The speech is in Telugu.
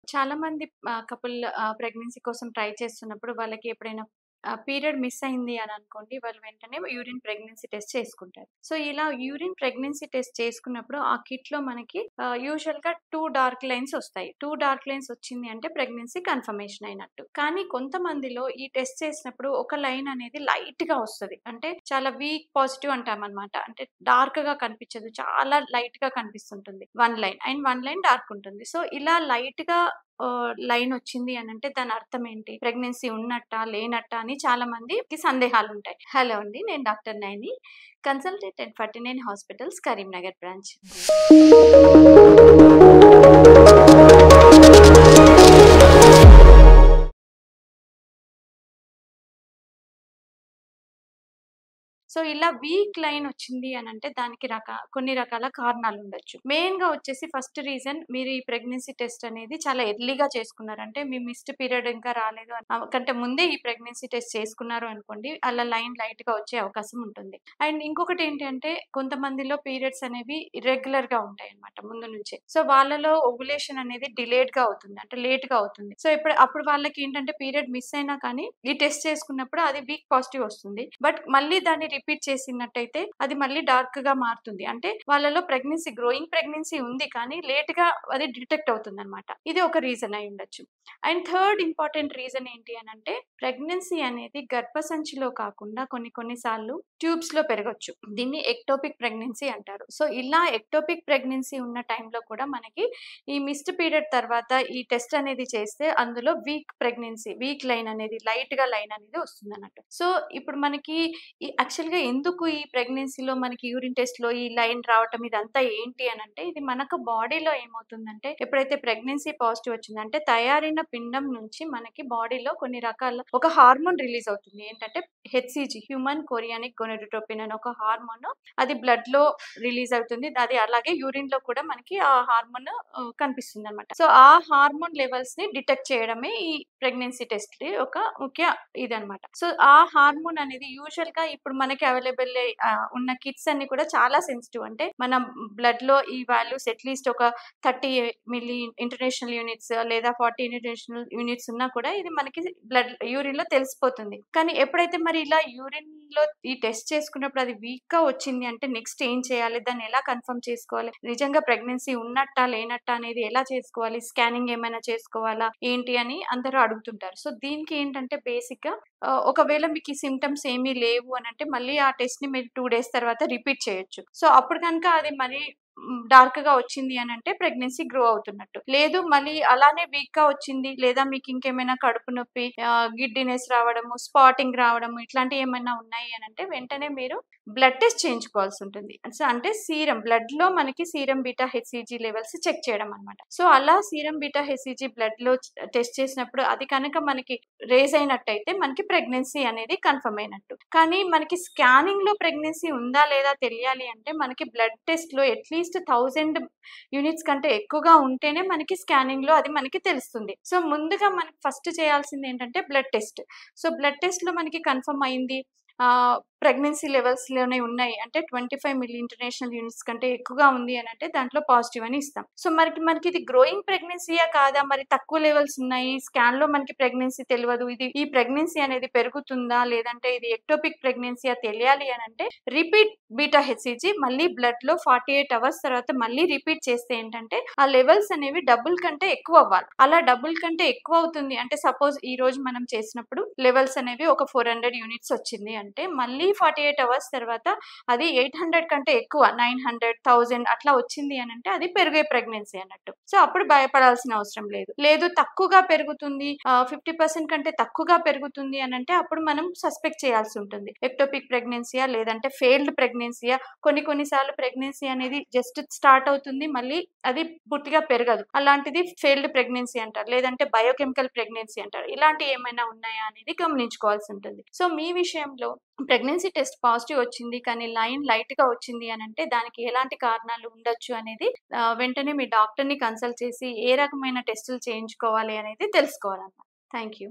చాలా మంది కపుల్ ప్రెగ్నెన్సీ కోసం ట్రై చేస్తున్నప్పుడు వాళ్ళకి ఎప్పుడైనా పీరియడ్ మిస్ అయింది అని అనుకోండి. వాళ్ళు వెంటనే యూరిన్ ప్రెగ్నెన్సీ టెస్ట్ చేసుకుంటారు. సో, ఇలా యూరిన్ ప్రెగ్నెన్సీ టెస్ట్ చేసుకున్నప్పుడు ఆ కిట్‌లో మనకి యూజువల్‌గా 2 డార్క్ లైన్స్ ఒస్తాయి. 2 డార్క్ లైన్స్ వచ్చింది అంటే ప్రెగ్నెన్సీ కన్ఫర్మేషన్ అయినట్టు. కానీ కొంతమందిలో ఈ టెస్ట్ చేసినప్పుడు ఒక లైన్ అనేది లైట్‌గా ఒస్తది. అంటే చాలా వీక్ పాజిటివ్ అంటామనమాట. అంటే డార్క్‌గా కనిపించదు. చాలా లైట్‌గా కనిపిస్తుంటుంది. 1 లైన్ అండ్ 1 లైన్ డార్క్ ఉంటుంది. సో, ఇలా లైట్‌గా లైనొచ్చింది అనంటే దాని అర్థం ఏంటి? ప్రెగ్నెన్సీ ఉన్నట్టా? లేనట్టా? అని చాలా మందికి సందేహాలుంటాయి. హలో అండి. నేను doctor Nayani. Consultant and 49 hospitals Karimnagar branch. So, ఇలా వీక్ లైన్ వచ్చింది అనంటే దానికి కొన్ని రకాల కారణాలుండొచ్చు. మెయిన్‌గా వచ్చేసి ఫస్ట్ రీజన్ మీరు ఈ ప్రెగ్నెన్సీ టెస్ట్ అనేది చాలా ఎర్లీగా చేసుకున్నారు. అంటే మీ మిస్డ్ పీరియడ్ ఇంకా రాలేదు కంటే ముందే ఈ ప్రెగ్నెన్సీ టెస్ట్ చేసుకున్నారు అనుకోండి. అలా లైన్ లైట్‌గా వచ్చే అవకాశం ఉంటుంది. అండ్ ఇంకొకటి ఏంటి అంటే కొంతమందిలో పీరియడ్స్ అనేవి ఇర్రెగ్యులర్‌గా ఉంటాయన్నమాట ముందు నుంచే. సో, వాళ్ళలో ఓవ్యులేషన్ అనేది డిలేడ్‌గా అవుతుంది. అంటే లేట్‌గా అవుతుంది. సో, అప్పుడు వాళ్ళకేంటంటే పీరియడ్ మిస్ అయినా కానీ ఈ టెస్ట్ చేసుకున్నప్పుడు అది వీక్ పాజిటివ్ వస్తుంది. బట్ మళ్ళీ దాన్ని రిపీట్ చేసినట్టయితే అది మళ్ళీ డార్క్‌గా మారుతుంది. అంటే వాళ్ళలో గ్రోయింగ్ ప్రెగ్నెన్సీ ఉంది. కానీ లేట్‌గా అది డిటెక్ట్ అవుతుందన్నమాట. ఇది ఒక రీజన్ అయ్యుండొచ్చు. అండ్ థర్డ్ ఇంపార్టెంట్ రీజన్ ఏంటి అనంటే ప్రెగ్నెన్సీ అనేది గర్భసంచిలో కాకుండా కొన్ని కొన్ని సార్లు ట్యూబ్స్‌లో పెరగొచ్చు. దీన్ని ఎక్టోపిక్ ప్రెగ్నెన్సీ అంటారు. సో, ఇలా ఎక్టోపిక్ ప్రెగ్నెన్సీ ఉన్న టైంలో కూడా మనకి ఈ మిస్డ్ పీరియడ్ తర్వాత ఈ టెస్ట్ అనేది చేస్తే అందులో వీక్ లైన్ అనేది లైట్‌గా లైన్ అనేది వస్తుందన్నట్టు. సో, ఇప్పుడు మనకి యాక్చువల్‌గా ఎందుకు ఈ ప్రెగ్నెన్సీలో మనకి యూరిన్ టెస్ట్‌లో ఈ లైన్ రావటం ఇదంతా ఏంటి అనంటే ఇది మనకు బాడీలో ఏమవుతుందంటే ఎప్పుడైతే ప్రెగ్నెన్సీ పాజిటివ్ వచ్చిందంటే తయారైన పిండం నుంచి మనకి బాడీలో కొన్ని రకాల ఒక హార్మోన్ రిలీజ్ అవుతుంది. ఏంటంటే హెచ్‌సీజీ హ్యూమన్ కొరియానిక్ గోనాడోట్రోపిన్ అనే ఒక హార్మోన్ అది బ్లడ్‌లో రిలీజ్ అవుతుంది. అది అలాగే యూరిన్‌లో కూడా మనకి ఆ హార్మోన్ కనిపిస్తుందన్నమాట. సో, ఆ హార్మోన్ లెవెల్స్‌ని డిటెక్ట్ చేయడమే ఈ ప్రెగ్నెన్సీ టెస్ట్ ఒక ముఖ్య ఇదన్నమాట. సో, ఆ హార్మోన్ అనేది యూజువల్‌గా ఇప్పుడు మనకి ఉన్న కిట్స్ అన్ని కూడా చాలా సెన్సిటివ్. అంటే మన బ్లడ్‌లో ఈ వాల్యూస్ అట్‌లీస్ట్ ఒక 30 మిల్లీ ఇంటర్నేషనల్ యూనిట్స్ లేదా 40 ఇంటర్నేషనల్ యూనిట్స్ ఉన్నా కూడా ఇది మనకి యూరిన్‌లో తెలిసిపోతుంది. కానీ ఎప్పుడైతే మరి ఇలా యూరిన్‌లో ఈ టెస్ట్ చేసుకున్నప్పుడు అది వీక్‌గా వచ్చింది అంటే నెక్స్ట్ ఏం చేయాలి? దాన్ని ఎలా కన్ఫర్మ్ చేసుకోవాలి? నిజంగా ప్రెగ్నెన్సీ ఉన్నట్టా? లేనట్టా? అనేది ఎలా చేసుకోవాలి? స్కానింగ్ ఏమైనా చేసుకోవాలా? ఏంటి అని అందరూ అడుగుతుంటారు. సో, దీనికి ఏంటంటే బేసిక్‌గా ఒకవేళ మీకు ఈ సింప్టమ్స్ ఏమీ లేవు అనంటే మళ్ళీ ఆ టెస్ట్‌ని మీరు 2 డేస్ తర్వాత రిపీట్ చేయొచ్చు. సో, అప్పుడు గనుక అది మరి డార్క్‌గా వచ్చింది అనంటే ప్రెగ్నెన్సీ గ్రో అవుతున్నట్టు. లేదు మళ్ళీ అలానే వీక్‌గా వచ్చింది లేదా మీకు ఇంకేమైనా కడుపు నొప్పి, గిడ్డినెస్ రావడము, స్పాటింగ్ రావడము ఇట్లాంటివి ఏమైనా ఉన్నాయి అనంటే వెంటనే మీరు బ్లడ్ టెస్ట్ చేయించుకోవాల్సుంటుంది. అంటే బ్లడ్‌లో మనకి serum beta HCG levels check చేయడం అన్నమాట. సో, అలా సీరం బీటా హెచ్‌సీజీ బ్లడ్‌లో టెస్ట్ చేసినప్పుడు అది కనుక మనకి రైజ్ అయినట్టయితే మనకి ప్రెగ్నెన్సీ అనేది కన్ఫర్మ్ అయినట్టు. కానీ మనకి స్కానింగ్‌లో ప్రెగ్నెన్సీ ఉందా లేదా తెలియాలి అంటే మనకి బ్లడ్ టెస్ట్‌లో అట్‌లీస్ట్ 1000 యూనిట్స్ కంటే ఎక్కువగా ఉంటేనే మనకి స్కానింగ్‌లో అది మనకి తెలుస్తుంది. సో, ముందుగా మనకి ఫస్ట్ చేయాల్సిందేంటంటే బ్లడ్ టెస్ట్. సో, బ్లడ్ టెస్ట్‌లో మనకి కన్ఫర్మ్ అయింది. ప్రెగ్నెన్సీ లెవెల్స్‌లోనే ఉన్నాయి. అంటే 25 మిల్లీ ఇంటర్నేషనల్ యూనిట్స్ కంటే ఎక్కువగా ఉంది అనంటే దాంట్లో పాజిటివ్ అని ఇస్తాం. సో, మనకిది గ్రోయింగ్ ప్రెగ్నెన్సీయా కాదా? మరి తక్కువ లెవెల్స్ ఉన్నాయి. స్కాన్‌లో మనకి ప్రెగ్నెన్సీ తెలవదు. ఈ ప్రెగ్నెన్సీ అనేది పెరుగుతుందా? లేదంటే ఇది ఎక్టోపిక్ ప్రెగ్నెన్సీయా తెలియాలి అనంటే రిపీట్ బీటా హెచ్‌సీజీ మళ్ళీ బ్లడ్‌లో 48 అవర్స్ తర్వాత మళ్ళీ రిపీట్ చేస్తే ఏంటంటే ఆ లెవెల్స్ అనేవి డబుల్ కంటే ఎక్కువ అవ్వాలి. అలా డబుల్ కంటే ఎక్కువ అవుతుంది అంటే సపోజ్ ఈరోజు మనం చేసినప్పుడు లెవెల్స్ అనేవి ఒక 400 యూనిట్స్ వచ్చింది అంటే మళ్ళీ 48 అవర్స్ తర్వాత అది 800 కంటే ఎక్కువ 900, 1000 అట్లా వచ్చింది అనంటే అది పెరిగే ప్రెగ్నెన్సీ అన్నట్టు. సో, అప్పుడు భయపడాల్సిన అవసరం లేదు. లేదు తక్కువగా పెరుగుతుంది 50% కంటే తక్కువగా పెరుగుతుంది అనంటే అప్పుడు మనం సస్పెక్ట్ చేయాల్సి ఉంటుంది. ఎక్టోపిక్ ప్రెగ్నెన్సీయా లేదంటే ఫెయిల్డ్ ప్రెగ్నెన్సీయా కొన్ని సార్లు ప్రెగ్నెన్సీ అనేది జస్ట్ స్టార్ట్ అవుతుంది. మళ్ళీ అది పూర్తిగా పెరగదు. అలాంటిది ఫెయిల్డ్ ప్రెగ్నెన్సీ అంటారు. లేదంటే బయోకెమికల్ ప్రెగ్నెన్సీ అంటారు. ఇలాంటివి ఏమైనా ఉన్నాయా అనేది గమనించుకోవాల్సి ఉంటుంది. సో, మీ విషయంలో ప్రెగ్నెన్సీ టెస్ట్ పాజిటివ్ వచ్చింది. కానీ లైన్ లైట్‌గా వచ్చింది అనంటే దానికి ఎలాంటి కారణాలు ఉండొచ్చు అనేది వెంటనే మీ డాక్టర్‌ని కన్సల్ట్ చేసి ఏ రకమైన టెస్టులు చేయించుకోవాలి అనేది తెలుసుకోవాలన్నమాట. Thank you.